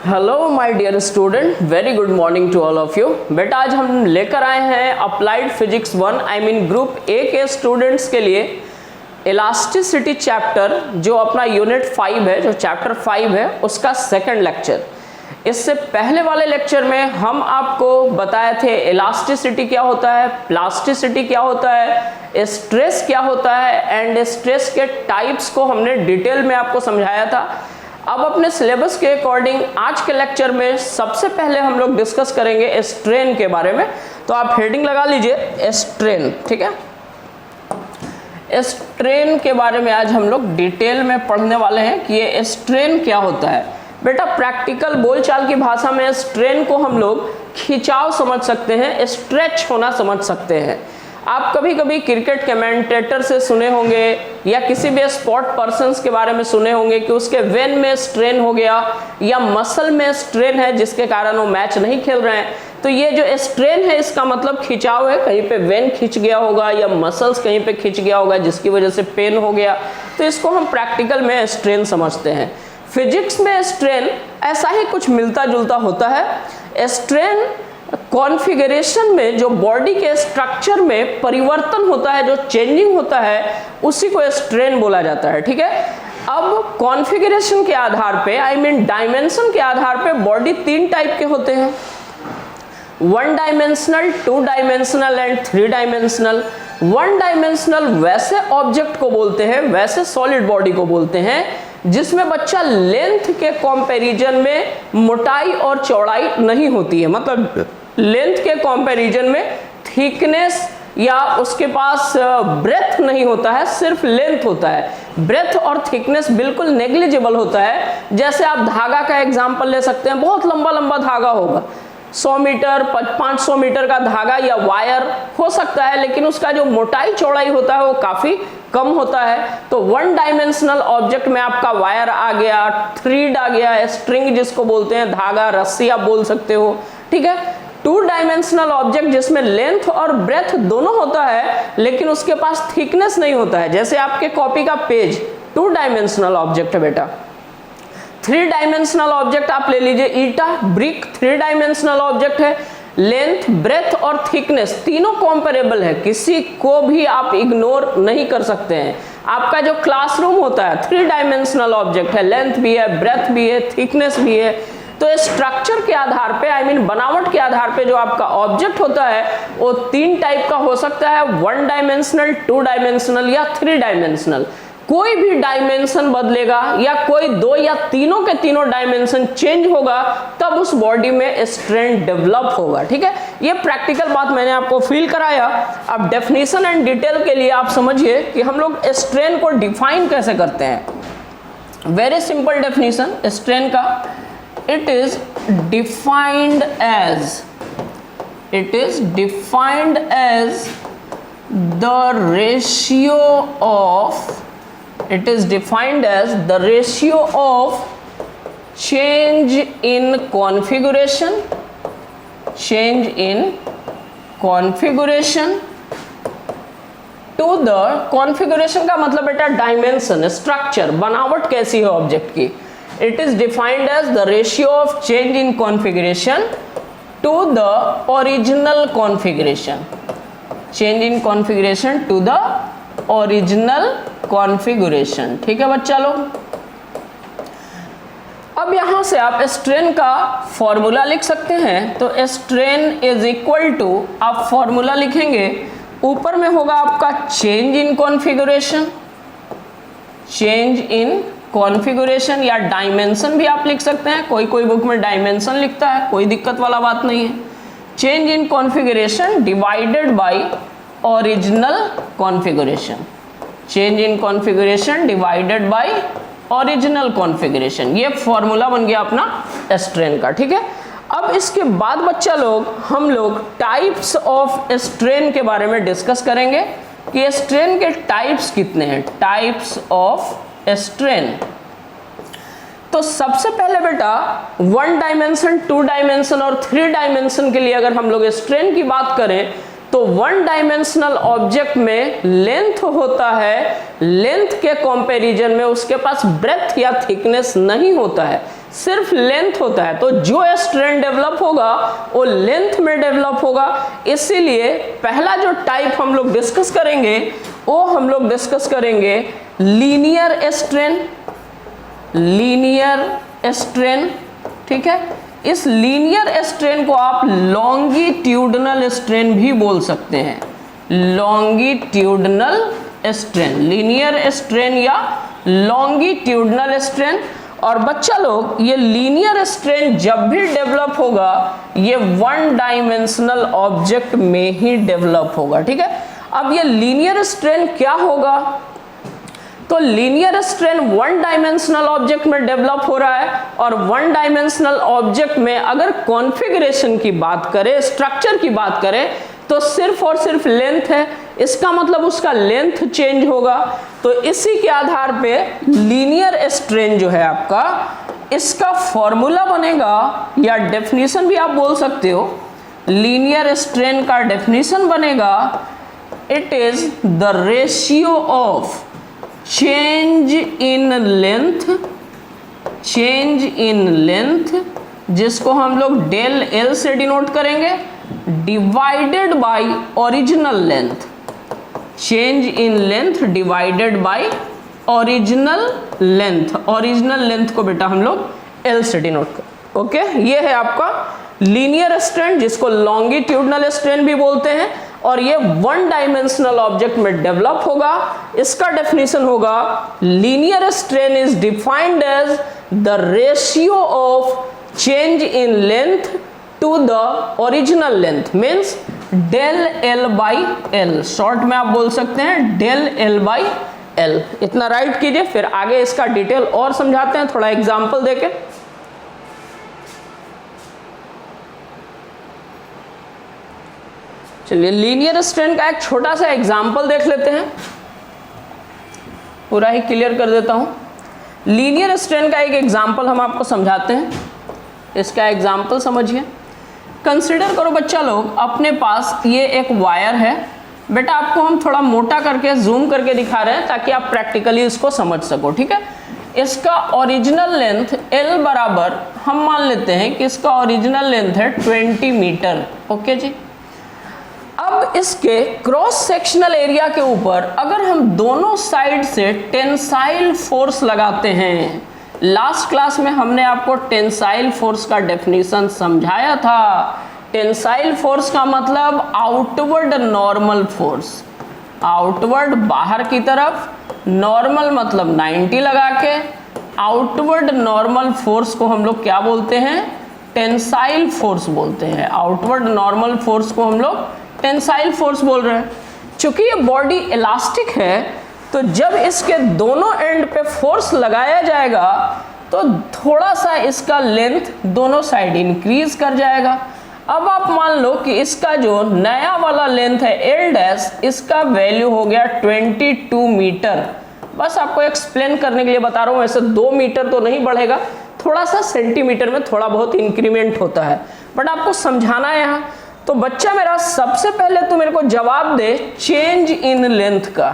Hello my dear student, very good morning to all of you. बेटा आज हम लेकर आए हैं applied physics 1 I mean group A के स्टूडेंट्स के लिए इलास्टिसिटी चैप्टर, जो अपना यूनिट 5 है, जो चैप्टर 5 है, उसका सेकंड लेक्चर। इससे पहले वाले लेक्चर में हम आपको बताए थे इलास्टिसिटी क्या होता है, प्लास्टिसिटी क्या होता है, स्ट्रेस क्या होता है एंड स्ट्रेस के टाइप्स को हमने डिटेल में आपको समझाया था। अब अपने सिलेबस के अकॉर्डिंग आज के लेक्चर में सबसे पहले हम लोग डिस्कस करेंगे स्ट्रेन के बारे में। तो आप हेडिंग लगा लीजिए स्ट्रेन, ठीक है। स्ट्रेन के बारे में आज हम लोग डिटेल में पढ़ने वाले हैं कि ये स्ट्रेन क्या होता है। बेटा प्रैक्टिकल बोलचाल की भाषा में स्ट्रेन को हम लोग खिंचाव समझ सकते हैं, स्ट्रेच होना समझ सकते हैं। आप कभी कभी क्रिकेट कमेंटेटर से सुने होंगे या किसी भी स्पोर्ट पर्सन्स के बारे में सुने होंगे कि उसके वेन में स्ट्रेन हो गया या मसल में स्ट्रेन है जिसके कारण वो मैच नहीं खेल रहे हैं। तो ये जो स्ट्रेन है इसका मतलब खिंचाव है, कहीं पे वेन खिंच गया होगा या मसल्स कहीं पे खिंच गया होगा जिसकी वजह से पेन हो गया। तो इसको हम प्रैक्टिकल में स्ट्रेन समझते हैं। फिजिक्स में स्ट्रेन ऐसा ही कुछ मिलता जुलता होता है। स्ट्रेन कॉन्फ़िगरेशन में जो बॉडी के स्ट्रक्चर में परिवर्तन होता है, जो चेंजिंग होता है, उसी को स्ट्रेन बोला जाता है, ठीक है। अब कॉन्फ़िगरेशन के आधार पे आई मीन डायमेंशन के आधार पे बॉडी 3 टाइप के होते हैं, 1 dimensional, 2 dimensional and 3 dimensional. 1 dimensional वैसे ऑब्जेक्ट को बोलते हैं, वैसे सॉलिड बॉडी को बोलते हैं जिसमें बच्चा लेंथ के कंपैरिजन में मोटाई और चौड़ाई नहीं होती है। मतलब लेंथ के कंपैरिजन में थिकनेस या उसके पास ब्रेथ नहीं होता है, सिर्फ लेंथ होता है। ब्रेथ और थिकनेस बिल्कुल नेग्लिजिबल होता है। जैसे आप धागा का एग्जांपल ले सकते हैं, बहुत लंबा लंबा धागा होगा, 100 मीटर 500 मीटर का धागा या वायर हो सकता है, लेकिन उसका जो मोटाई चौड़ाई होता है वो काफी कम होता है। तो 1 डायमेंशनल ऑब्जेक्ट में आपका वायर आ गया, थ्रेड आ गया, स्ट्रिंग जिसको बोलते हैं, धागा, रस्सी आप बोल सकते हो, ठीक है। 2 डायमेंशनल ऑब्जेक्ट जिसमें लेंथ और ब्रेथ दोनों होता है लेकिन उसके पास थिकनेस नहीं होता है, जैसे आपके कॉपी का पेज 2 डायमेंशनल ऑब्जेक्ट है बेटा। 3 डायमेंशनल ऑब्जेक्ट आप ले लीजिए, ईटा, ब्रिक 3 डायमेंशनल ऑब्जेक्ट है। लेंथ, ब्रेथ और थिकनेस तीनों कॉम्पेरेबल है, किसी को भी आप इग्नोर नहीं कर सकते हैं। आपका जो क्लासरूम होता है 3 डायमेंशनल ऑब्जेक्ट है, लेंथ भी है, ब्रेथ भी है, थिकनेस भी है। तो स्ट्रक्चर के आधार पे आई मीन बनावट के आधार पे जो आपका ऑब्जेक्ट होता है वो 3 टाइप का हो सकता है, 1 डायमेंशनल, 2 डायमेंशनल या 3 डायमेंशनल। कोई भी डायमेंशन बदलेगा या कोई 2 या तीनों के तीनों डायमेंशन चेंज होगा तब उस बॉडी में स्ट्रेन डेवलप होगा, ठीक है। ये प्रैक्टिकल बात मैंने आपको फील कराया। अब डेफिनेशन एंड डिटेल के लिए आप समझिए कि हम लोग स्ट्रेन को डिफाइन कैसे करते हैं। वेरी सिंपल डेफिनेशन स्ट्रेन का, it is defined as the ratio of change in configuration to the configuration का मतलब बेटा डायमेंशन, स्ट्रक्चर, बनावट कैसी है ऑब्जेक्ट की। It is defined as the ratio of change in configuration to the original configuration. Change in configuration to the original configuration. ठीक है बच्चा लोग। अब यहां से आप स्ट्रेन का फॉर्मूला लिख सकते हैं। तो स्ट्रेन इज इक्वल टू, आप फॉर्मूला लिखेंगे, ऊपर में होगा आपका change in configuration, change in configuration या डायमेंशन भी आप लिख सकते हैं, कोई कोई बुक में डायमेंशन लिखता है, कोई दिक्कत वाला बात नहीं है। Change in configuration divided by original configuration, change in configuration divided by original configuration, ये फॉर्मूला बन गया अपना स्ट्रेन का, ठीक है। अब इसके बाद बच्चा लोग हम लोग टाइप्स ऑफ स्ट्रेन के बारे में डिस्कस करेंगे कि स्ट्रेन के टाइप्स कितने हैं, टाइप्स ऑफ स्ट्रेन। तो सबसे पहले बेटा 1 डायमेंशन, 2 डायमेंशन और 3 डायमेंशन के लिए अगर हम लोग स्ट्रेन की बात करें तो वन डायमेंशनल ऑब्जेक्ट में लेंथ होता है, लेंथ के कंपैरिजन में उसके पास ब्रेथ या थिकनेस नहीं होता है, सिर्फ लेंथ होता है। तो जो स्ट्रेन डेवलप होगा वो लेंथ में डेवलप होगा। इसीलिए पहला जो टाइप हम लोग डिस्कस करेंगे वो हम लोग डिस्कस करेंगे लीनियर स्ट्रेन। लीनियर स्ट्रेन, ठीक है। इस लीनियर स्ट्रेन को आप लॉन्गिट्यूडनल स्ट्रेन भी बोल सकते हैं। लॉन्गिट्यूडनल स्ट्रेन, लीनियर स्ट्रेन या लॉन्गिट्यूडनल स्ट्रेन। और बच्चा लोग ये लीनियर स्ट्रेन जब भी डेवलप होगा ये वन डायमेंशनल ऑब्जेक्ट में ही डेवलप होगा, ठीक है। अब ये लीनियर स्ट्रेन क्या होगा? तो linear strain one dimensional object में डेवलप हो रहा है, और वन डायमेंशनल ऑब्जेक्ट में अगर कॉन्फ़िगरेशन की बात करें, स्ट्रक्चर की बात करें, तो सिर्फ और सिर्फ लेंथ है। इसका मतलब उसका लेंथ चेंज होगा। तो इसी के आधार पे लीनियर स्ट्रेन जो है आपका, इसका फॉर्मूला बनेगा या डेफिनेशन भी आप बोल सकते हो। लीनियर स्ट्रेन का डेफिनेशन बनेगा, it is the ratio of change in length, जिसको हम लोग डेल एल से डिनोट करेंगे, divided by original length. Change in length divided by original length. Original length को बेटा हम लोग एल से डिनोट कर, ओके। ये है आपका लीनियर स्ट्रेन, जिसको लॉन्गिट्यूडनल स्ट्रेन भी बोलते हैं, और ये वन डायमेंशनल ऑब्जेक्ट में डेवलप होगा। इसका डेफिनेशन होगा, linear strain is defined as the ratio of change in length to the original length, means del L by L. Short में आप बोल सकते हैं डेल एल बाई एल। इतना राइट कीजिए, फिर आगे इसका डिटेल और समझाते हैं थोड़ा एग्जाम्पल देके। चलिए लीनियर स्ट्रेन का एक छोटा सा एग्जाम्पल देख लेते हैं, पूरा ही क्लियर कर देता हूं। लीनियर स्ट्रेन का एक एग्जाम्पल हम आपको समझाते हैं। इसका एग्जाम्पल समझिए। कंसिडर करो बच्चा लोग, अपने पास ये एक वायर है। बेटा आपको हम थोड़ा मोटा करके जूम करके दिखा रहे हैं ताकि आप प्रैक्टिकली इसको समझ सको, ठीक है। इसका ओरिजिनल लेंथ L बराबर, हम मान लेते हैं कि इसका ओरिजिनल लेंथ है 20 मीटर, ओके जी। अब इसके क्रॉस सेक्शनल एरिया के ऊपर अगर हम दोनों साइड से टेंसाइल फोर्स लगाते हैं, लास्ट क्लास में हमने आपको टेंसाइल फोर्स का डेफिनेशन समझाया था। टेंसाइल फोर्स का मतलब आउटवर्ड नॉर्मल फोर्स, आउटवर्ड बाहर की तरफ, नॉर्मल मतलब 90 लगा के, आउटवर्ड नॉर्मल फोर्स को हम लोग क्या बोलते हैं? टेंसाइल फोर्स बोलते हैं। आउटवर्ड नॉर्मल फोर्स को हम लोग टेंसाइल फोर्स बोल रहे हैं। चूंकि ये बॉडी इलास्टिक है, तो जब इसके दोनों एंड पे फोर्स लगाया जाएगा तो थोड़ा सा इसका लेंथ दोनों साइड इंक्रीज कर जाएगा। अब आप मान लो कि इसका जो नया वाला लेंथ है एल डैश, इसका वैल्यू हो गया 22 मीटर। बस आपको एक्सप्लेन करने के लिए बता रहा हूँ, ऐसे 2 मीटर तो नहीं बढ़ेगा, थोड़ा सा सेंटीमीटर में थोड़ा बहुत इंक्रीमेंट होता है, बट आपको समझाना है यहाँ। तो बच्चा मेरा सबसे पहले तो मेरे को जवाब दे चेंज इन लेंथ का,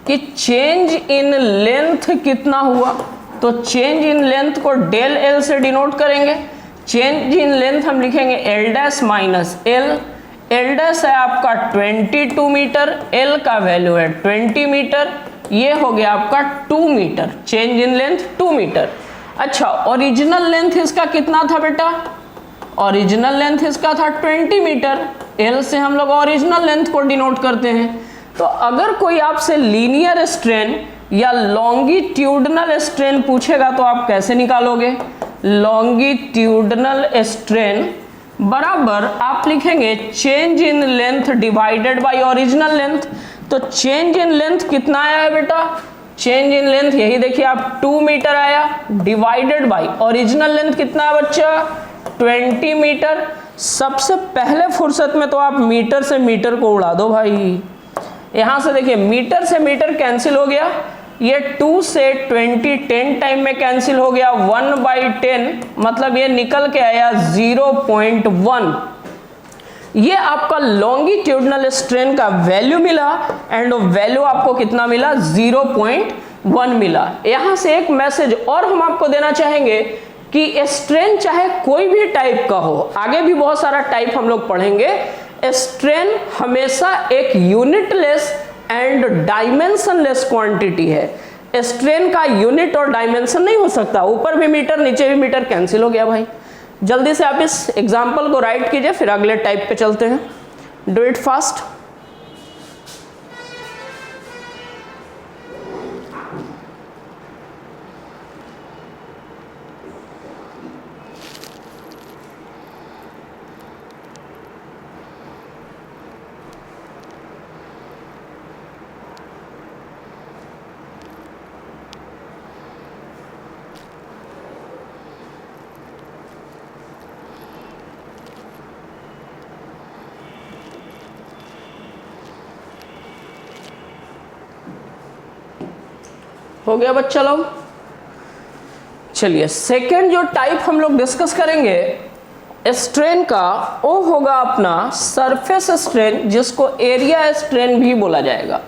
कि चेंज इन लेंथ कितना हुआ। तो चेंज इन लेंथ को डेल एल से डिनोट करेंगे। चेंज इन लेंथ हम लिखेंगे L dash minus L. L dash है आपका 22 मीटर, एल का वैल्यू है 20 मीटर, ये हो गया आपका 2 मीटर। चेंज इन लेंथ 2 मीटर। अच्छा, ओरिजिनल लेंथ इसका कितना था बेटा? ओरिजिनल लेंथ इसका था 20 मीटर। एल से हम लोग ओरिजिनल लेंथ को डिनोट करते हैं। तो अगर कोई आपसे लीनियर स्ट्रेन या लॉन्गिट्यूडनल स्ट्रेन पूछेगा तो आप कैसे निकालोगे? लॉन्गिट्यूडनल स्ट्रेन बराबर आप लिखेंगे change in length divided by original length. तो चेंज इन लेंथ कितना आया है बेटा? चेंज इन लेंथ यही देखिए आप 2 मीटर आया, डिवाइडेड बाय ओरिजिनल लेंथ कितना है बच्चा? 20 मीटर। सबसे पहले फुर्सत में तो आप मीटर से मीटर को उड़ा दो भाई। यहां से देखिए मीटर से मीटर कैंसिल हो गया, ये 2 से 20 10 टाइम में कैंसिल हो गया, 1/10 मतलब ये निकल के आया 0.1। ये आपका लॉन्गिट्यूडनल स्ट्रेन का वैल्यू मिला एंड वैल्यू आपको कितना मिला 0.1 मिला। यहां से एक मैसेज और हम आपको देना चाहेंगे कि स्ट्रेन चाहे कोई भी टाइप का हो, आगे भी बहुत सारा टाइप हम लोग पढ़ेंगे, स्ट्रेन हमेशा एक यूनिटलेस एंड डायमेंशनलेस क्वांटिटी है। स्ट्रेन का यूनिट और डायमेंशन नहीं हो सकता, ऊपर भी मीटर नीचे भी मीटर, कैंसिल हो गया भाई। जल्दी से आप इस एग्जांपल को राइट कीजिए, फिर अगले टाइप पे चलते हैं। Do it fast. हो गया बच्चा लोग। चलिए सेकेंड जो टाइप हम लोग डिस्कस करेंगे स्ट्रेन का, वो होगा अपना सरफेस स्ट्रेन, जिसको एरिया स्ट्रेन भी बोला जाएगा।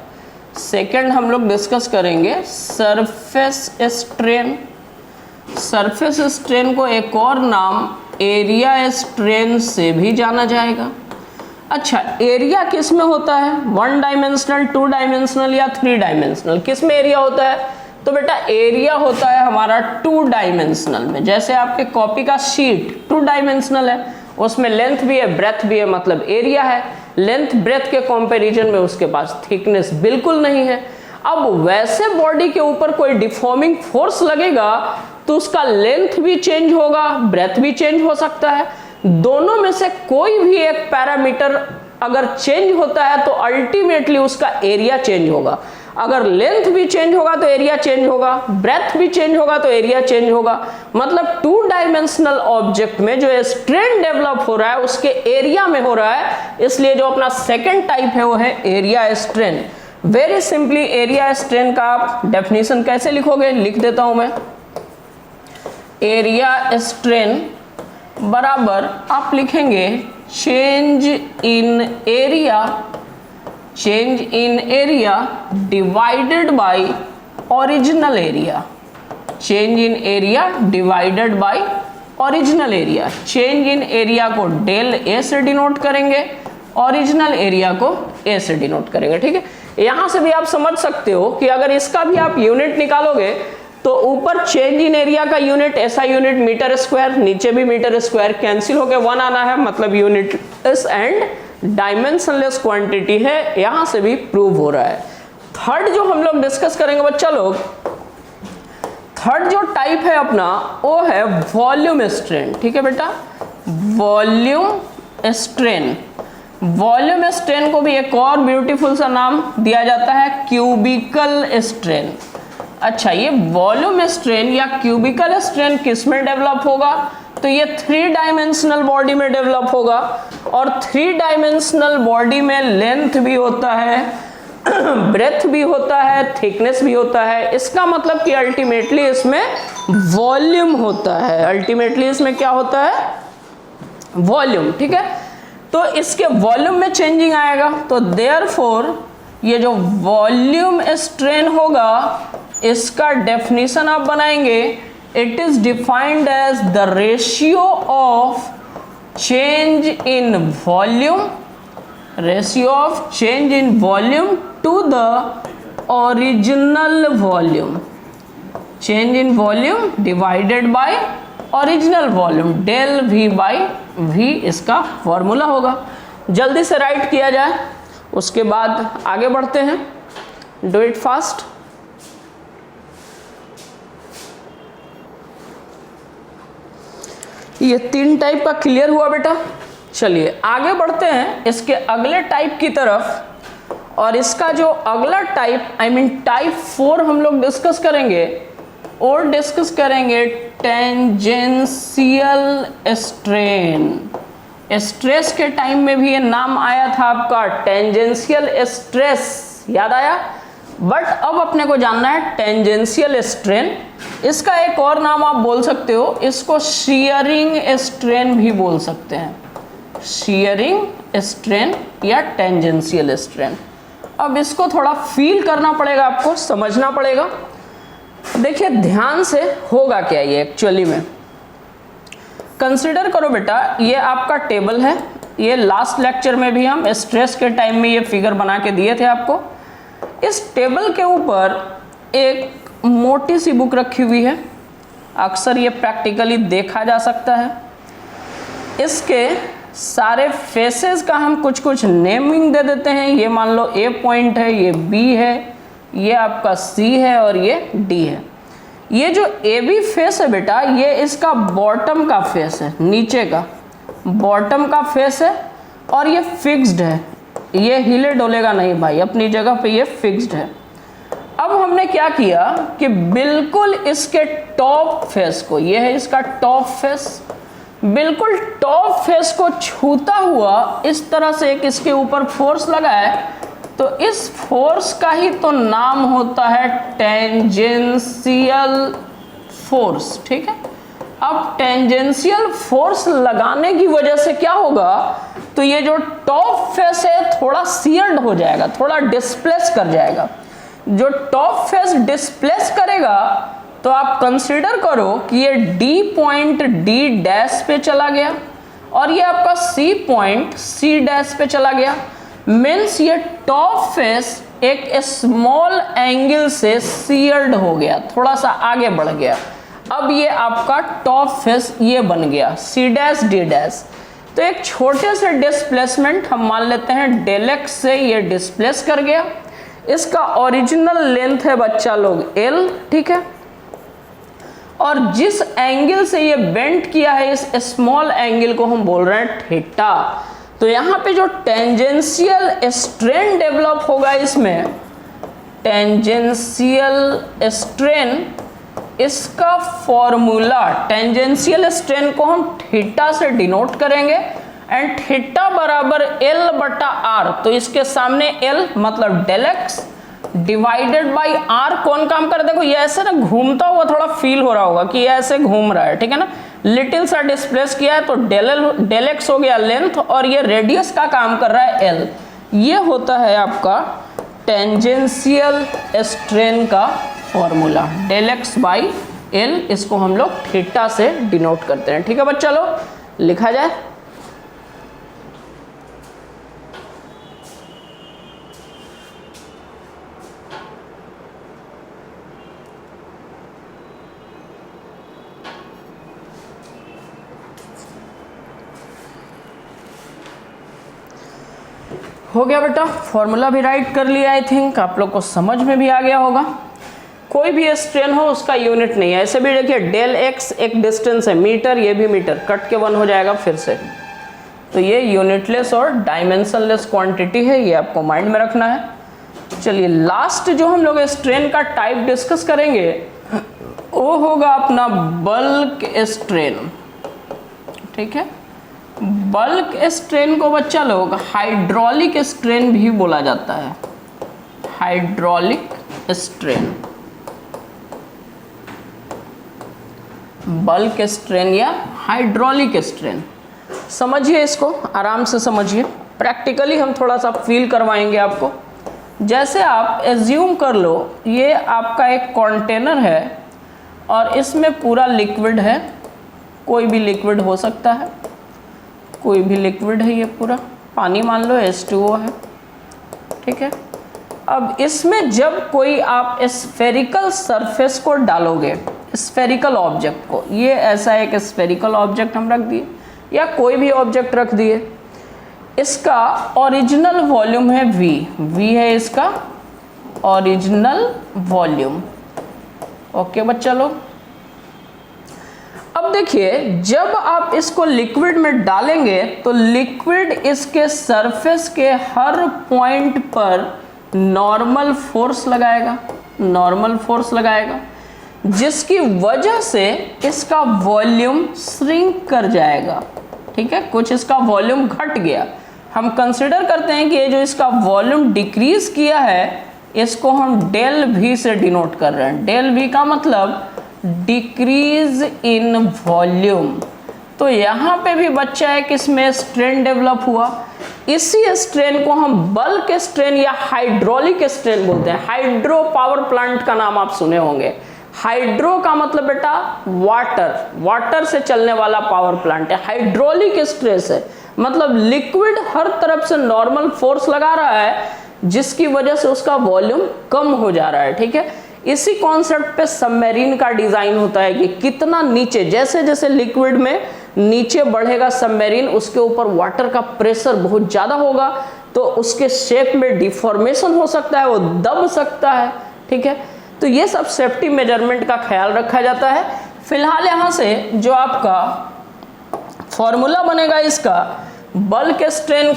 सेकेंड हम लोग डिस्कस करेंगे सरफेस स्ट्रेन। सरफेस स्ट्रेन को एक और नाम एरिया स्ट्रेन से भी जाना जाएगा। अच्छा, एरिया किस में होता है? 1 डायमेंशनल, 2 डायमेंशनल या 3 डायमेंशनल, किस में एरिया होता है? तो बेटा एरिया होता है हमारा 2 डायमेंशनल में। जैसे आपके कॉपी का शीट 2 डायमेंशनल है, उसमें लेंथ भी है ब्रेथ भी है, मतलब एरिया है। लेंथ ब्रेथ के कंपैरिजन में उसके पास थिकनेस बिल्कुल नहीं है। अब वैसे बॉडी के ऊपर कोई डिफॉर्मिंग फोर्स लगेगा तो उसका लेंथ भी चेंज होगा, ब्रेथ भी चेंज हो सकता है। दोनों में से कोई भी एक पैरामीटर अगर चेंज होता है तो अल्टीमेटली उसका एरिया चेंज होगा। अगर लेंथ भी चेंज होगा तो एरिया चेंज होगा, ब्रेथ भी चेंज होगा तो एरिया चेंज होगा। मतलब 2 डायमेंशनल ऑब्जेक्ट में जो स्ट्रेन डेवलप हो रहा है उसके एरिया में हो रहा है, इसलिए जो अपना सेकंड टाइप है वो है area strain. Very simply area strain का आप डेफिनेशन कैसे लिखोगे, लिख देता हूं मैं। एरिया स्ट्रेन बराबर आप लिखेंगे change in area divided by original area. Change in area divided by original area. Change in area को डेल ए से डिनोट करेंगे, ओरिजिनल एरिया को ए से डिनोट करेंगे। ठीक है, यहां से भी आप समझ सकते हो कि अगर इसका भी आप यूनिट निकालोगे तो ऊपर चेंज इन एरिया का यूनिट ऐसा यूनिट मीटर स्क्वायर, नीचे भी मीटर स्क्वायर, कैंसिल होकर 1 आना है, मतलब यूनिट एंड डायमेंशनलेस क्वांटिटी है। यहां से भी प्रूव हो रहा है। थर्ड जो हम लोग डिस्कस करेंगे बच्चा लोग, थर्ड जो टाइप है अपना वो है वॉल्यूम स्ट्रेन। ठीक है बेटा, वॉल्यूम स्ट्रेन। वॉल्यूम स्ट्रेन को भी एक और ब्यूटीफुल सा नाम दिया जाता है क्यूबिकल स्ट्रेन। अच्छा, ये वॉल्यूम स्ट्रेन या क्यूबिकल स्ट्रेन किस में डेवलप होगा? तो ये 3 डायमेंशनल बॉडी में डेवलप होगा, और 3 डायमेंशनल बॉडी में लेंथ भी होता है, ब्रेथ भी होता है, थिकनेस भी होता है। इसका मतलब कि अल्टीमेटली इसमें वॉल्यूम होता है। अल्टीमेटली इसमें क्या होता है? वॉल्यूम। ठीक है, तो इसके वॉल्यूम में चेंजिंग आएगा, तो देयरफॉर ये जो वॉल्यूम स्ट्रेन होगा इसका डेफिनेशन आप बनाएंगे, it is defined as the ratio of change in volume, ratio of change in volume to the original volume. Change in volume divided by original volume, del V by V इसका formula होगा। जल्दी से right किया जाए, उसके बाद आगे बढ़ते हैं। Do it fast. ये 3 टाइप का क्लियर हुआ बेटा। चलिए आगे बढ़ते हैं इसके अगले टाइप की तरफ, और इसका जो अगला टाइप टाइप 4 हम लोग डिस्कस करेंगे, और डिस्कस करेंगे टेंजेंशियल स्ट्रेन। स्ट्रेस के टाइम में भी ये नाम आया था आपका टेंजेंशियल स्ट्रेस, याद आया? बट अब अपने को जानना है टेंजेंशियल स्ट्रेन। इसका एक और नाम आप बोल सकते हो, इसको शीयरिंग स्ट्रेन भी बोल सकते हैं। शियरिंग स्ट्रेन या टेंजेंशियल स्ट्रेन। अब इसको थोड़ा फील करना पड़ेगा, आपको समझना पड़ेगा। देखिए ध्यान से होगा क्या ये एक्चुअली में। कंसिडर करो बेटा, ये आपका टेबल है, ये लास्ट लेक्चर में भी हम स्ट्रेस के टाइम में ये फिगर बना के दिए थे आपको। इस टेबल के ऊपर एक मोटी सी बुक रखी हुई है, अक्सर ये प्रैक्टिकली देखा जा सकता है। इसके सारे फेसेस का हम कुछ कुछ नेमिंग दे देते हैं। ये मान लो ए पॉइंट है, ये बी है, ये आपका सी है और ये डी है। ये जो ए बी फेस है बेटा, ये इसका बॉटम का फेस है, नीचे का बॉटम का फेस है और ये फिक्स्ड है, ये हिले डोलेगा नहीं भाई, अपनी जगह पे ये फिक्स्ड है। अब हमने क्या किया कि बिल्कुल इसके टॉप फेस को, ये है इसका टॉप फेस, बिल्कुल टॉप फेस को छूता हुआ इस तरह से एक इसके ऊपर फोर्स लगा है, तो इस फोर्स का ही तो नाम होता है टेंजेंशियल फोर्स। ठीक है, अब टेंजेंशियल फोर्स लगाने की वजह से क्या होगा, तो ये जो टॉप फेस है थोड़ा सियर्ड हो जाएगा, थोड़ा डिस्प्लेस कर जाएगा। जो टॉप फेस डिस्प्लेस करेगा तो आप कंसीडर करो कि ये डी पॉइंट डी डैश पे चला गया और ये आपका सी पॉइंट सी डैश पे चला गया। मीन्स ये टॉप फेस एक स्मॉल एंगल से सियर्ड हो गया, थोड़ा सा आगे बढ़ गया। अब ये आपका टॉप फेस ये बन गया सी डैश डी डैश। तो एक छोटे से डिस्प्लेसमेंट हम मान लेते हैं डेल एक्स से ये डिस्प्लेस कर गया। इसका ओरिजिनल लेंथ है बच्चा लोग एल, ठीक है, और जिस एंगल से ये बेंड किया है इस स्मॉल एंगल को हम बोल रहे हैं थीटा। तो यहाँ पे जो टेंजेंशियल स्ट्रेन डेवलप होगा, इसमें टेंजेंशियल स्ट्रेन, इसका फॉर्मूला, टेंजेंशियल स्ट्रेन को हम थीटा से डिनोट करेंगे एंड थीटा बराबर एल बटा आर। तो इसके सामने एल मतलब del X divided by R. कौन काम कर, देखो ये ऐसे ना घूमता हुआ थोड़ा फील हो रहा होगा कि ये ऐसे घूम रहा है, ठीक है ना, लिटिल सा डिस्प्लेस किया है तो डेल एक्स हो गया लेंथ और ये रेडियस का काम कर रहा है एल। ये होता है आपका टेंजेंशियल स्ट्रेन का formula, del X by L, इसको हम लोग थीटा से डिनोट करते हैं। ठीक है बच्चा लोग, लिखा जाए। हो गया बेटा, फॉर्मूला भी राइट कर लिया। आई थिंक आप लोग को समझ में भी आ गया होगा। कोई भी स्ट्रेन हो उसका यूनिट नहीं है। ऐसे भी देखिए डेल एक्स एक डिस्टेंस है मीटर, ये भी मीटर, कट के 1 हो जाएगा फिर से। तो ये यूनिटलेस और डायमेंशनलेस क्वांटिटी है, ये आपको माइंड में रखना है। चलिए लास्ट जो हम लोग स्ट्रेन का टाइप डिस्कस करेंगे वो होगा अपना बल्क स्ट्रेन। ठीक है, बल्क स्ट्रेन को बच्चा लोग हाइड्रोलिक स्ट्रेन भी बोला जाता है, हाइड्रोलिक स्ट्रेन, बल्क स्ट्रेन या हाइड्रोलिक स्ट्रेन। समझिए, इसको आराम से समझिए, प्रैक्टिकली हम थोड़ा सा फील करवाएंगे आपको। जैसे आप एज्यूम कर लो ये आपका एक कंटेनर है और इसमें पूरा लिक्विड है, कोई भी लिक्विड हो सकता है, कोई भी लिक्विड है, ये पूरा पानी मान लो H2O है। ठीक है, अब इसमें जब कोई आप स्फेरिकल सरफेस को डालोगे, स्फेरिकल ऑब्जेक्ट को, ये ऐसा एक स्फेरिकल ऑब्जेक्ट हम रख दिए या कोई भी ऑब्जेक्ट रख दिए, इसका ओरिजिनल वॉल्यूम है V, V है इसका ओरिजिनल वॉल्यूम। ओके बच्चा लोग, अब देखिए जब आप इसको लिक्विड में डालेंगे तो लिक्विड इसके सरफेस के हर पॉइंट पर नॉर्मल फोर्स लगाएगा, नॉर्मल फोर्स लगाएगा, जिसकी वजह से इसका वॉल्यूम श्रिंक कर जाएगा। ठीक है, कुछ इसका वॉल्यूम घट गया। हम कंसिडर करते हैं कि ये जो इसका वॉल्यूम डिक्रीज किया है इसको हम डेल वी से डिनोट कर रहे हैं। डेल वी का मतलब डिक्रीज इन वॉल्यूम। तो तो यहाँ पे भी बच्चा एक इसमें स्ट्रेन डेवलप हुआ। इसी स्ट्रेन को हम बल्क स्ट्रेन या हाइड्रोलिक स्ट्रेन बोलते हैं। हाइड्रो पावर प्लांट का नाम आप सुने होंगे। हाइड्रो का मतलब बेटा वाटर, वाटर से चलने वाला पावर प्लांट है। हाइड्रोलिक स्ट्रेस है मतलब लिक्विड हर तरफ से नॉर्मल फोर्स लगा रहा है जिसकी वजह से उसका वॉल्यूम कम हो जा रहा है। ठीक है, इसी कॉन्सेप्ट पे सबमरीन का डिजाइन होता है कि कितना नीचे, जैसे जैसे लिक्विड में नीचे बढ़ेगा सबमरीन, उसके ऊपर वाटर का प्रेशर बहुत ज्यादा होगा तो उसके शेप में डिफॉर्मेशन हो सकता है, वो दब सकता है। ठीक है, तो ये सब सेफ्टी मेजरमेंट का ख्याल रखा जाता है। फिलहाल यहाँ से जो आपका फॉर्मूला बनेगा इसका बल्क स्ट्रेन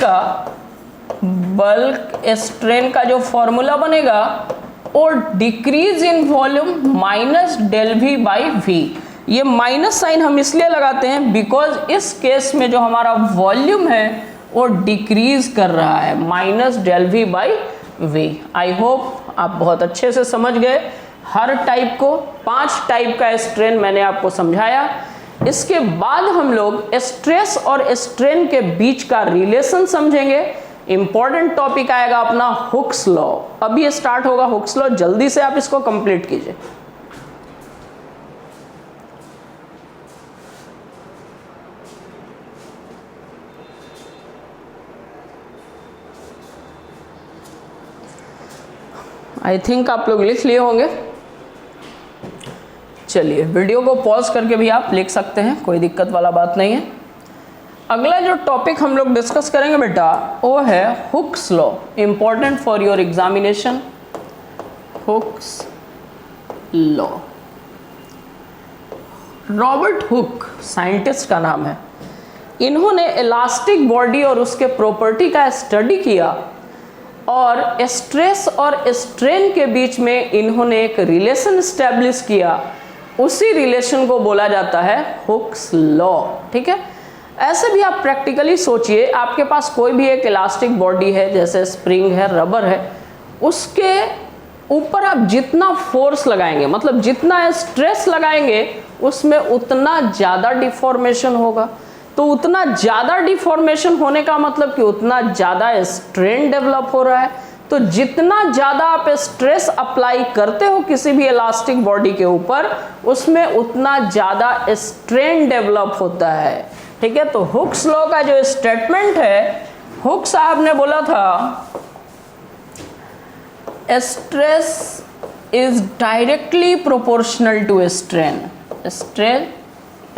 का जो फॉर्मूला बनेगा और decrease in volume minus del V by V. ये माइनस साइन हम इसलिए लगाते हैं बिकॉज इस केस में जो हमारा वॉल्यूम है वो डिक्रीज कर रहा है, minus del V by V. I hope आप बहुत अच्छे से समझ गए हर टाइप को। 5 टाइप का स्ट्रेन मैंने आपको समझाया। इसके बाद हम लोग स्ट्रेस और स्ट्रेन के बीच का रिलेशन समझेंगे। इंपॉर्टेंट टॉपिक आएगा अपना हुक्स लॉ। अभी स्टार्ट होगा हुक्स लॉ, जल्दी से आप इसको कंप्लीट कीजिए। आई थिंक आप लोग लिख लिए होंगे। चलिए वीडियो को पॉज करके भी आप लिख सकते हैं, कोई दिक्कत वाला बात नहीं है। अगला जो टॉपिक हम लोग डिस्कस करेंगे बेटा वो है Hooke's law, important for your examination. Hooke's law, Robert Hooke scientist का नाम है। इन्होंने इलास्टिक बॉडी और उसके प्रॉपर्टी का स्टडी किया और स्ट्रेस और स्ट्रेन के बीच में इन्होंने एक रिलेशन स्टैब्लिश किया। उसी रिलेशन को बोला जाता है हुक्स लॉ। ठीक है, ऐसे भी आप प्रैक्टिकली सोचिए, आपके पास कोई भी एक इलास्टिक बॉडी है, जैसे स्प्रिंग है, रबर है, उसके ऊपर आप जितना फोर्स लगाएंगे, मतलब जितना स्ट्रेस लगाएंगे, उसमें उतना ज़्यादा डिफॉर्मेशन होगा। तो उतना ज़्यादा डिफॉर्मेशन होने का मतलब कि उतना ज़्यादा स्ट्रेन डेवलप हो रहा है। तो जितना ज़्यादा आप स्ट्रेस अप्लाई करते हो किसी भी इलास्टिक बॉडी के ऊपर, उसमें उतना ज़्यादा स्ट्रेन डेवलप होता है। ठीक है, तो हुक्स लॉ का जो स्टेटमेंट है, हुक साहब ने बोला था stress is directly proportional to strain. Strain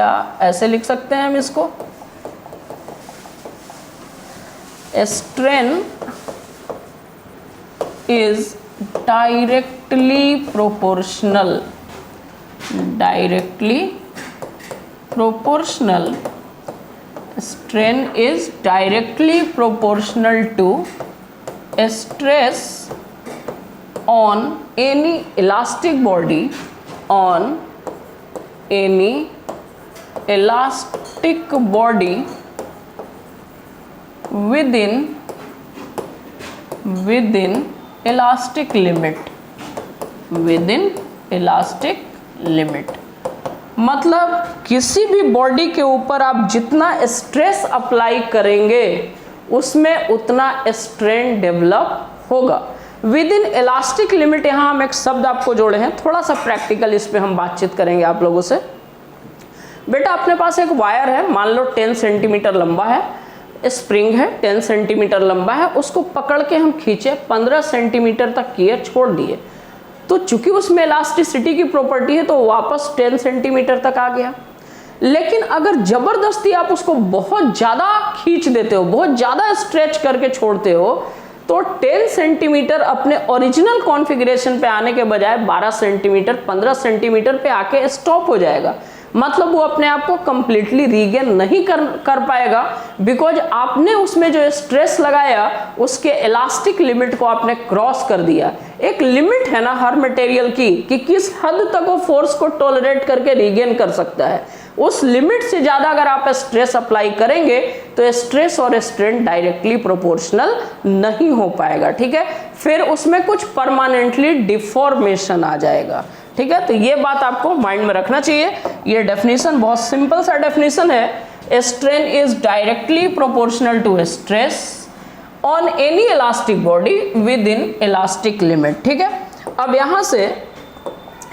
या ऐसे लिख सकते हैं हम इसको, strain is directly proportional, directly proportional, strain is directly proportional to stress on any elastic body, on any elastic body within elastic limit, within elastic limit। मतलब किसी भी बॉडी के ऊपर आप जितना स्ट्रेस अप्लाई करेंगे उसमें उतना स्ट्रेन डेवलप होगा विद इन इलास्टिक लिमिट। यहाँ हम एक शब्द आपको जोड़े हैं, थोड़ा सा प्रैक्टिकल इस पे हम बातचीत करेंगे आप लोगों से। बेटा अपने पास एक वायर है, मान लो 10 सेंटीमीटर लंबा है, स्प्रिंग है 10 सेंटीमीटर लंबा है, उसको पकड़ के हम खींचे 15 सेंटीमीटर तक किए, छोड़ दिए, तो चूंकि उसमें इलास्टिसिटी की प्रॉपर्टी है तो वापस 10 सेंटीमीटर तक आ गया। लेकिन अगर जबरदस्ती आप उसको बहुत ज़्यादा खींच देते हो, बहुत ज़्यादा स्ट्रेच करके छोड़ते हो, तो 10 सेंटीमीटर अपने ओरिजिनल कॉन्फ़िगरेशन पे आने के बजाय 12 सेंटीमीटर 15 सेंटीमीटर पे आके स्टॉप हो जाएगा। मतलब वो अपने आप को कंप्लीटली रीगेन नहीं कर पाएगा, बिकॉज आपने उसमें जो स्ट्रेस लगाया उसके इलास्टिक लिमिट को आपने क्रॉस कर दिया। एक लिमिट है ना हर मटेरियल की कि किस हद तक वो फोर्स को टॉलरेट करके रीगेन कर सकता है। उस लिमिट से ज़्यादा अगर आप स्ट्रेस अप्लाई करेंगे तो स्ट्रेस और स्ट्रेन डायरेक्टली प्रोपोर्शनल नहीं हो पाएगा। ठीक है, फिर उसमें कुछ परमानेंटली डिफॉर्मेशन आ जाएगा। ठीक है, तो ये बात आपको माइंड में रखना चाहिए। ये डेफिनेशन बहुत सिंपल सा डेफिनेशन है, strain is directly proportional to stress on any elastic body within elastic limit। ठीक है, अब यहाँ से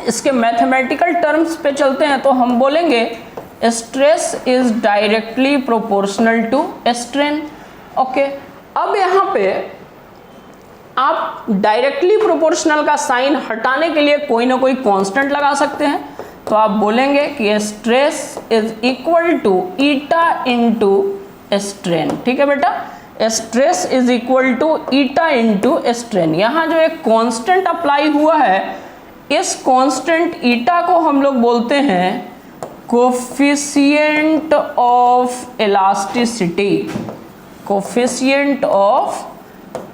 इसके मैथमेटिकल टर्म्स पे चलते हैं तो हम बोलेंगे stress is directly proportional to strain. Okay, अब यहाँ पे आप डायरेक्टली प्रोपोर्शनल का साइन हटाने के लिए कोई ना कोई कांस्टेंट लगा सकते हैं, तो आप बोलेंगे कि stress is equal to eta into strain. ठीक है बेटा, stress is equal to eta into strain. यहाँ जो एक कांस्टेंट अप्लाई हुआ है, इस कांस्टेंट ईटा को हम लोग बोलते हैं coefficient of elasticity. Coefficient of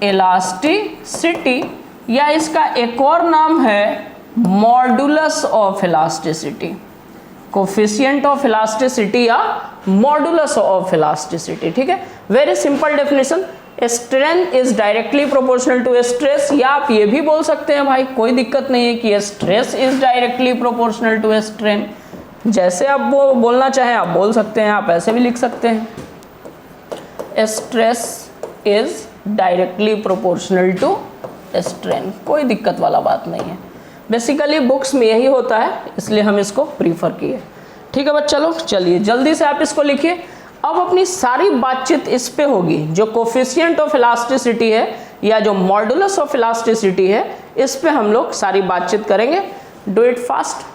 elasticity, या इसका एक और नाम है modulus of elasticity. Coefficient of elasticity या मॉडुलस ऑफ इलास्टिसिटी। ठीक है, very simple definition. Strain is directly proportional to stress, या आप ये भी बोल सकते हैं भाई, कोई दिक्कत नहीं है कि stress is directly proportional to strain. जैसे आप वो बोलना चाहें आप बोल सकते हैं, आप ऐसे भी लिख सकते हैं stress is directly proportional to strain, कोई दिक्कत वाला बात नहीं है। बेसिकली बुक्स में यही होता है, इसलिए हम इसको प्रीफर किए। ठीक है बच्चा लोग, चलिए जल्दी से आप इसको लिखिए। अब अपनी सारी बातचीत इस पे होगी, जो कोफिशिएंट ऑफ इलास्टिसिटी है या जो मॉडुलस ऑफ इलास्टिसिटी है, इस पे हम लोग सारी बातचीत करेंगे। Do it fast.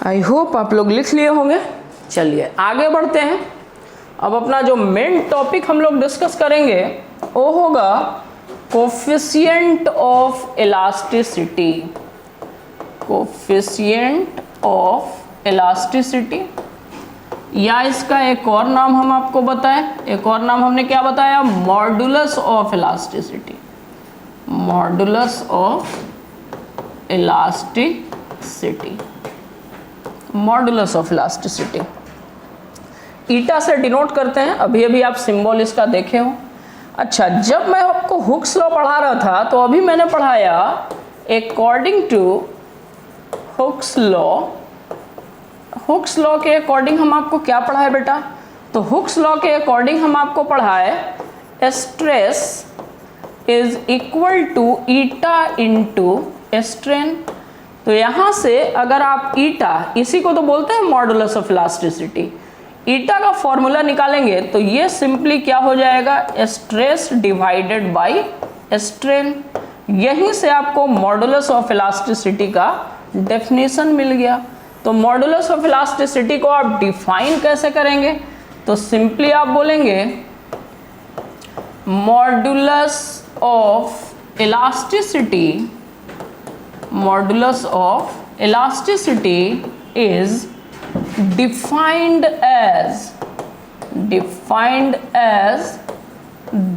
I hope आप लोग लिख लिए होंगे। चलिए आगे बढ़ते हैं। अब अपना जो मेन टॉपिक हम लोग डिस्कस करेंगे वो होगा coefficient of elasticity. Coefficient of elasticity, या इसका एक और नाम हम आपको बताएं, एक और नाम हमने क्या बताया, modulus of elasticity. Modulus of elasticity, modulus of elasticity eta से डिनोट करते हैं। अभी अभी आप सिंबल इसका देखे हो। अच्छा, जब मैं आपको हुक्स लॉ पढ़ा रहा था तो अभी मैंने पढ़ाया according to Hooke's law. Hooke's law के अकॉर्डिंग हम आपको क्या पढ़ाए बेटा, तो हुक्स लॉ के अकॉर्डिंग हम आपको पढ़ाए stress is equal to eta into strain. तो यहाँ से अगर आप ईटा, इसी को तो बोलते हैं मॉडुलस ऑफ इलास्टिसिटी, ईटा का फॉर्मूला निकालेंगे तो ये सिंपली क्या हो जाएगा, स्ट्रेस डिवाइडेड बाय स्ट्रेन। यहीं से आपको मॉडुलस ऑफ इलास्टिसिटी का डेफिनेशन मिल गया। तो मॉडुलस ऑफ इलास्टिसिटी को आप डिफाइन कैसे करेंगे, तो सिंपली आप बोलेंगे modulus of elasticity, modulus of elasticity is defined as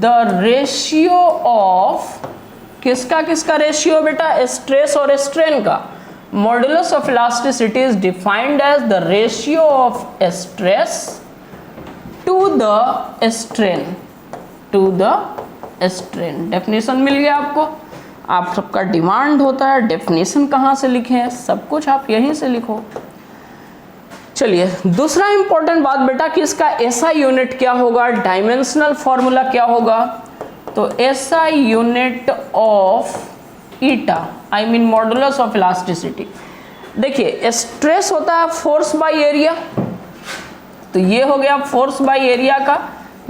the ratio of, किसका किसका रेशियो बेटा, स्ट्रेस और स्ट्रेन का। Modulus of elasticity is defined as the ratio of stress to the strain, to the strain. Definition मिल गया आपको। आप सबका डिमांड होता है डेफिनेशन कहाँ से लिखें, सब कुछ आप यहीं से लिखो। चलिए दूसरा इंपॉर्टेंट बात बेटा कि इसका एसआई यूनिट क्या होगा, डायमेंशनल फॉर्मूला क्या होगा। तो SI unit of eta, I mean modulus of elasticity. देखिए स्ट्रेस होता है फोर्स बाय एरिया, तो ये हो गया फोर्स बाय एरिया का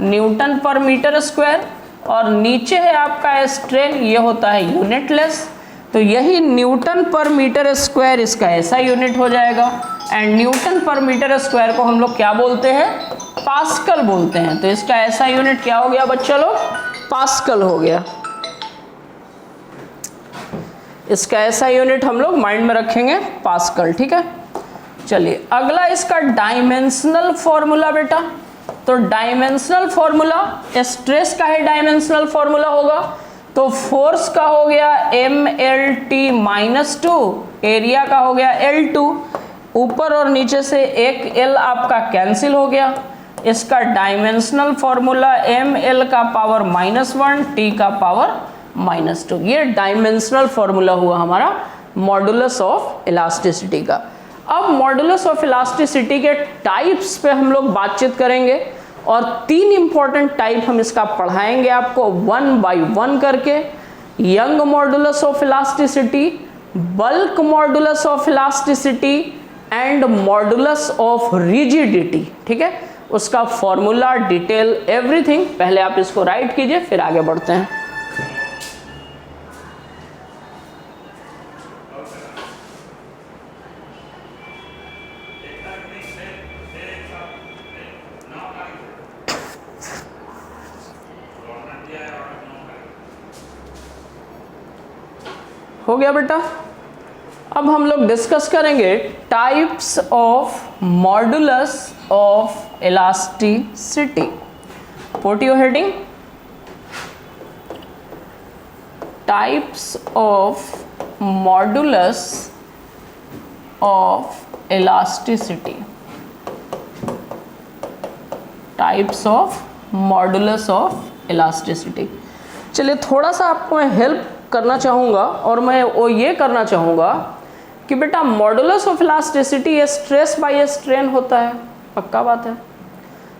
न्यूटन पर मीटर स्क्वायर, और नीचे है आपका स्ट्रेन, ये होता है यूनिटलेस। तो यही न्यूटन पर मीटर स्क्वायर इसका ऐसा यूनिट हो जाएगा। एंड न्यूटन पर मीटर स्क्वायर को हम लोग क्या बोलते हैं, पास्कल बोलते हैं। तो इसका ऐसा यूनिट क्या हो गया बच्चा लोग, पास्कल हो गया। इसका ऐसा यूनिट हम लोग माइंड में रखेंगे, पास्कल। ठीक है, चलिए अगला इसका डायमेंशनल फॉर्मूला बेटा। तो डायमेंशनल फॉर्मूला, स्ट्रेस का है डायमेंशनल फॉर्मूला होगा, तो फोर्स का हो गया MLT-2, एरिया का हो गया L2, ऊपर और नीचे से एक L आपका कैंसिल हो गया, इसका डायमेंशनल फॉर्मूला ml का पावर -1 t का पावर -2। ये डायमेंशनल फॉर्मूला हुआ हमारा मॉडुलस ऑफ इलास्टिसिटी का। अब मॉडुलस ऑफ इलास्टिसिटी के टाइप्स पे हम लोग बातचीत करेंगे और 3 इंपॉर्टेंट टाइप हम इसका पढ़ाएंगे आपको 1 बाय 1 करके। Young modulus of elasticity, bulk modulus of elasticity and modulus of rigidity. ठीक है, उसका फॉर्मूला, डिटेल, एवरीथिंग पहले आप इसको राइट कीजिए, फिर आगे बढ़ते हैं। हो गया बेटा। अब हम लोग डिस्कस करेंगे types of modulus of elasticity. Put your heading, types of modulus of elasticity. Types of modulus of elasticity. चलिए थोड़ा सा आपको मैं हेल्प करना चाहूँगा और मैं वो ये करना चाहूँगा कि बेटा modulus of elasticity stress by strain होता है, पक्का बात है।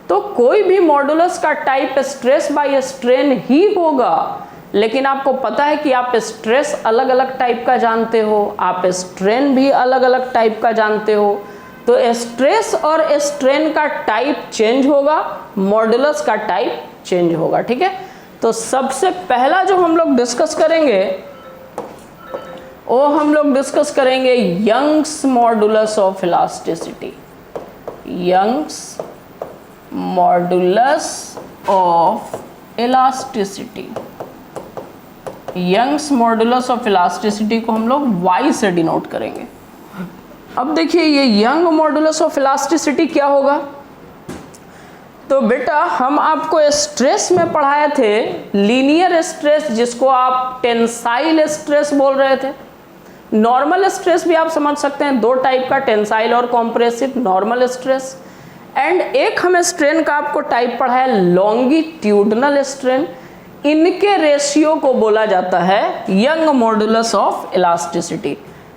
तो कोई भी मॉडुलस का टाइप स्ट्रेस बाय स्ट्रेन ही होगा, लेकिन आपको पता है कि आप स्ट्रेस अलग अलग टाइप का जानते हो, आप स्ट्रेन भी अलग अलग टाइप का जानते हो। तो स्ट्रेस और स्ट्रेन का टाइप चेंज होगा, मॉडुलस का टाइप चेंज होगा। ठीक है, तो सबसे पहला जो हम लोग डिस्कस करेंगे वो हम लोग डिस्कस करेंगे Young's modulus of elasticity. Young's modulus of elasticity. Young's modulus of elasticity को हम लोग Y से डिनोट करेंगे। अब देखिए ये यंग मॉडुलस ऑफ इलास्टिसिटी क्या होगा। तो बेटा हम आपको स्ट्रेस में पढ़ाए थे लीनियर स्ट्रेस, जिसको आप टेंसाइल स्ट्रेस बोल रहे थे। नॉर्मल स्ट्रेस भी आप समझ सकते हैं, 2 टाइप का, टेंसाइल और कॉम्प्रेसिव नॉर्मल स्ट्रेस। एंड एक हमें स्ट्रेन का आपको टाइप पढ़ा है लॉन्गिट्यूडनल स्ट्रेन। इनके रेशियो को बोला जाता है young modulus of elasticity.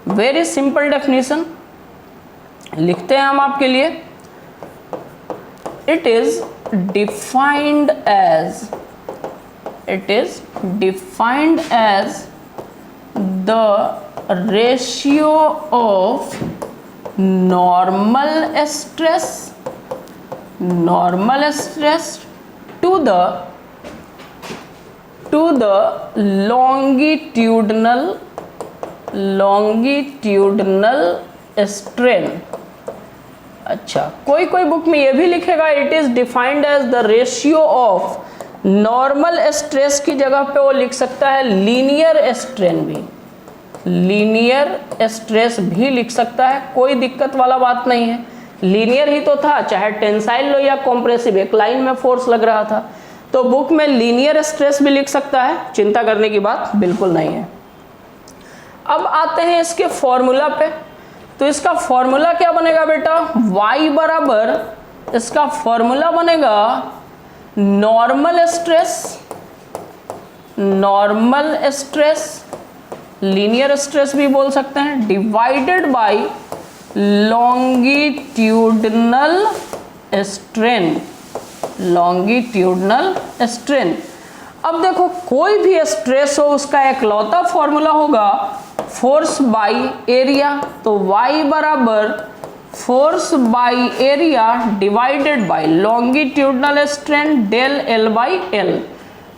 Very simple definition लिखते हैं हम आपके लिए। It is defined as the ratio of normal stress to the longitudinal strain। अच्छा, कोई कोई बुक में ये भी लिखेगा it is defined as the ratio of normal stress की जगह पे वो लिख सकता है लीनियर स्ट्रेन भी, लीनियर स्ट्रेस भी लिख सकता है, कोई दिक्कत वाला बात नहीं है। लीनियर ही तो था, चाहे टेंसाइल लो या कॉम्प्रेसिव, एक लाइन में फोर्स लग रहा था, तो बुक में लीनियर स्ट्रेस भी लिख सकता है, चिंता करने की बात बिल्कुल नहीं है। अब आते हैं इसके फॉर्मूला पे। तो इसका फॉर्मूला क्या बनेगा बेटा, y बराबर, इसका फॉर्मूला बनेगा नॉर्मल स्ट्रेस, लीनियर स्ट्रेस भी बोल सकते हैं, डिवाइडेड बाय लॉन्गिट्यूडनल स्ट्रेन। अब देखो कोई भी स्ट्रेस हो उसका एकलौता फॉर्मूला होगा फोर्स बाय एरिया। तो y बराबर force by area divided by longitudinal strain del L by L।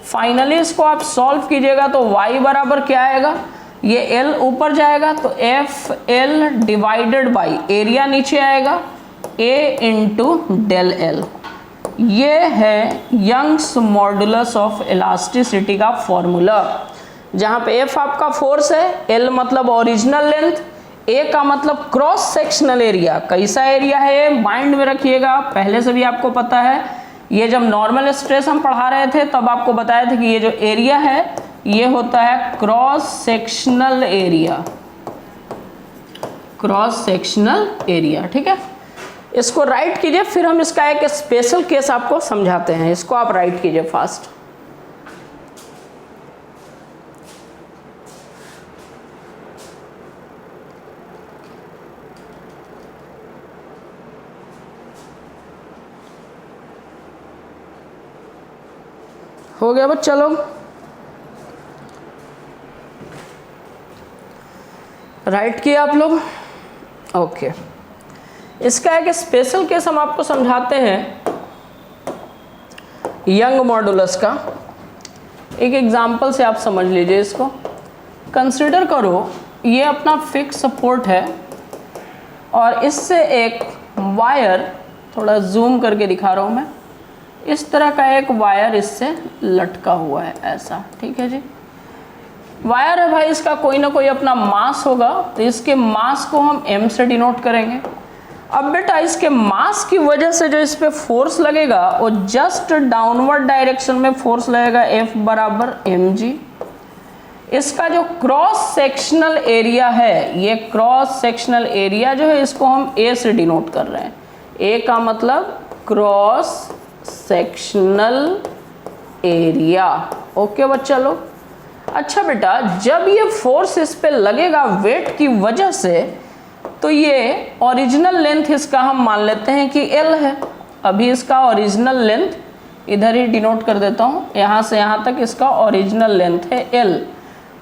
Finally इसको आप सॉल्व कीजिएगा तो y बराबर क्या आएगा, ये L ऊपर जाएगा तो FL डिवाइडेड बाय एरिया नीचे आएगा A इंटू डेल L। ये है यंग्स मॉडुलस ऑफ इलास्टिसिटी का फॉर्मूला, जहाँ पे F आपका फोर्स है, L मतलब ओरिजिनल लेंथ, A का मतलब क्रॉस सेक्शनल एरिया। कैसा एरिया है माइंड में रखिएगा, पहले से भी आपको पता है, ये जब नॉर्मल स्ट्रेस हम पढ़ा रहे थे तब आपको बताया था कि ये जो एरिया है ये होता है cross sectional area, cross sectional area. ठीक है, इसको राइट कीजिए, फिर हम इसका एक स्पेशल केस आपको समझाते हैं। इसको आप राइट कीजिए फास्ट। हो गया बच्चा लोग? राइट किए आप लोग? ओके। इसका एक स्पेशल केस हम आपको समझाते हैं यंग मॉडुलस का। एक एग्जांपल से आप समझ लीजिए इसको। कंसीडर करो ये अपना फिक्स सपोर्ट है और इससे एक वायर, थोड़ा जूम करके दिखा रहा हूँ मैं, इस तरह का एक वायर इससे लटका हुआ है ऐसा, ठीक है जी। वायर है भाई, इसका कोई ना कोई अपना मास होगा, तो इसके मास को हम m से डिनोट करेंगे। अब बेटा इसके मास की वजह से जो इस पे फोर्स लगेगा वो जस्ट डाउनवर्ड डायरेक्शन में फोर्स लगेगा, F बराबर mg। इसका जो क्रॉस सेक्शनल एरिया है, ये क्रॉस सेक्शनल एरिया जो है इसको हम A से डिनोट कर रहे हैं। A का मतलब क्रॉस सेक्शनल एरिया। ओके बच्चा लोग। अच्छा बेटा, जब ये फोर्स इस पे लगेगा वेट की वजह से, तो ये ओरिजिनल लेंथ इसका हम मान लेते हैं कि L है। अभी इसका ओरिजिनल लेंथ इधर ही डिनोट कर देता हूँ, यहाँ से यहाँ तक इसका ओरिजिनल लेंथ है L।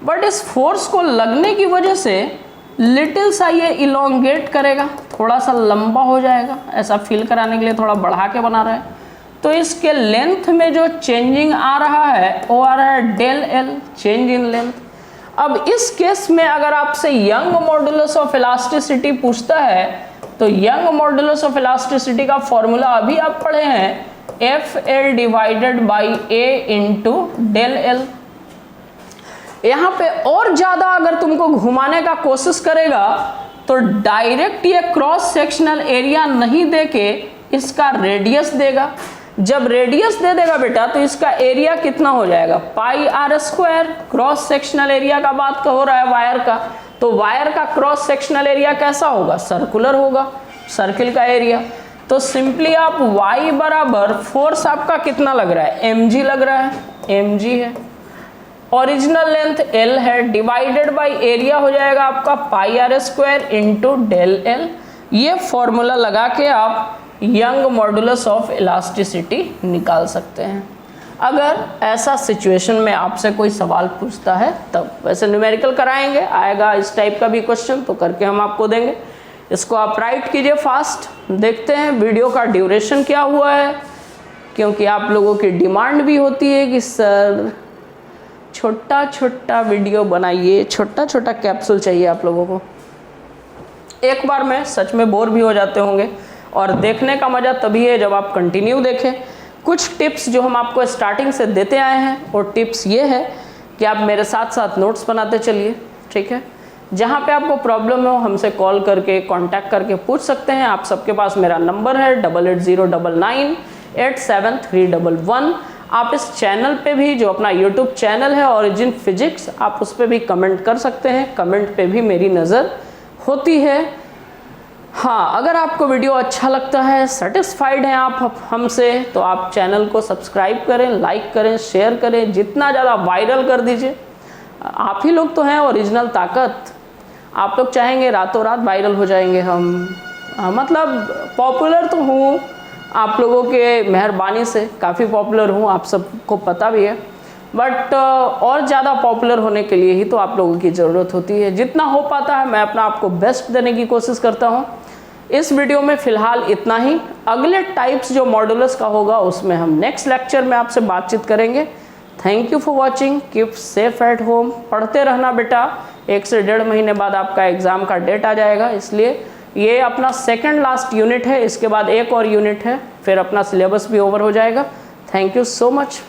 बट इस फोर्स को लगने की वजह से लिटिल सा ये इलोंगेट करेगा, थोड़ा सा लंबा हो जाएगा, ऐसा फील कराने के लिए थोड़ा बढ़ा के बना रहा है। तो इसके लेंथ में जो चेंजिंग आ रहा है वो आ रहा है del L, change in length. अब इस केस में अगर आपसे यंग मॉडुलस ऑफ इलास्टिसिटी पूछता है, तो यंग मॉडुलस ऑफ इलास्टिसिटी का फॉर्मूला अभी आप पढ़े हैं, FL divided by A into del L। यहाँ पे और ज्यादा अगर तुमको घुमाने का कोशिश करेगा तो डायरेक्ट ये क्रॉस सेक्शनल एरिया नहीं देके इसका रेडियस देगा। जब रेडियस दे देगा बेटा तो इसका एरिया कितना हो जाएगा, pi r square. Cross sectional area का बात हो रहा है वायर का, तो वायर का क्रॉस सेक्शनल एरिया कैसा होगा, सर्कुलर होगा, सर्किल का एरिया। तो सिंपली आप y बराबर फोर्स आपका कितना लग रहा है, mg लग रहा है, mg है, ओरिजिनल लेंथ L है, डिवाइडेड बाई एरिया हो जाएगा आपका pi r square into del L। ये फॉर्मूला लगा के आप यंग मॉडुलस ऑफ इलास्टिसिटी निकाल सकते हैं अगर ऐसा सिचुएशन में आपसे कोई सवाल पूछता है तब। वैसे न्यूमेरिकल कराएंगे, आएगा इस टाइप का भी क्वेश्चन तो करके हम आपको देंगे। इसको आप राइट कीजिए फास्ट। देखते हैं वीडियो का ड्यूरेशन क्या हुआ है, क्योंकि आप लोगों की डिमांड भी होती है कि सर छोटा छोटा वीडियो बनाइए, छोटा छोटा कैप्सूल चाहिए आप लोगों को। एक बार में सच में बोर भी हो जाते होंगे, और देखने का मज़ा तभी है जब आप कंटिन्यू देखें। कुछ टिप्स जो हम आपको स्टार्टिंग से देते आए हैं, और टिप्स ये है कि आप मेरे साथ साथ नोट्स बनाते चलिए, ठीक है। जहाँ पे आपको प्रॉब्लम हो हमसे कॉल करके कांटेक्ट करके पूछ सकते हैं। आप सबके पास मेरा नंबर है 8809987311। आप इस चैनल पे भी, जो अपना यूट्यूब चैनल है ओरिजिन फिजिक्स, आप उस पर भी कमेंट कर सकते हैं। कमेंट पे भी मेरी नज़र होती है। हाँ, अगर आपको वीडियो अच्छा लगता है, सेटिस्फाइड हैं आप हमसे, तो आप चैनल को सब्सक्राइब करें, लाइक करें, शेयर करें, जितना ज़्यादा वायरल कर दीजिए। आप ही लोग तो हैं ओरिजिनल ताकत। आप लोग चाहेंगे रातों रात वायरल हो जाएंगे हम। मतलब पॉपुलर तो हूँ आप लोगों के मेहरबानी से, काफ़ी पॉपुलर हूँ, आप सबको पता भी है। बट और ज़्यादा पॉपुलर होने के लिए ही तो आप लोगों की ज़रूरत होती है। जितना हो पाता है मैं अपना आपको बेस्ट देने की कोशिश करता हूँ। इस वीडियो में फ़िलहाल इतना ही। अगले टाइप्स जो मॉडुलस का होगा उसमें हम नेक्स्ट लेक्चर में आपसे बातचीत करेंगे। Thank you for watching. Keep safe at home. पढ़ते रहना बेटा, 1 से 1.5 महीने बाद आपका एग्ज़ाम का डेट आ जाएगा, इसलिए ये अपना सेकेंड लास्ट यूनिट है। इसके बाद एक और यूनिट है, फिर अपना सिलेबस भी ओवर हो जाएगा। Thank you so much.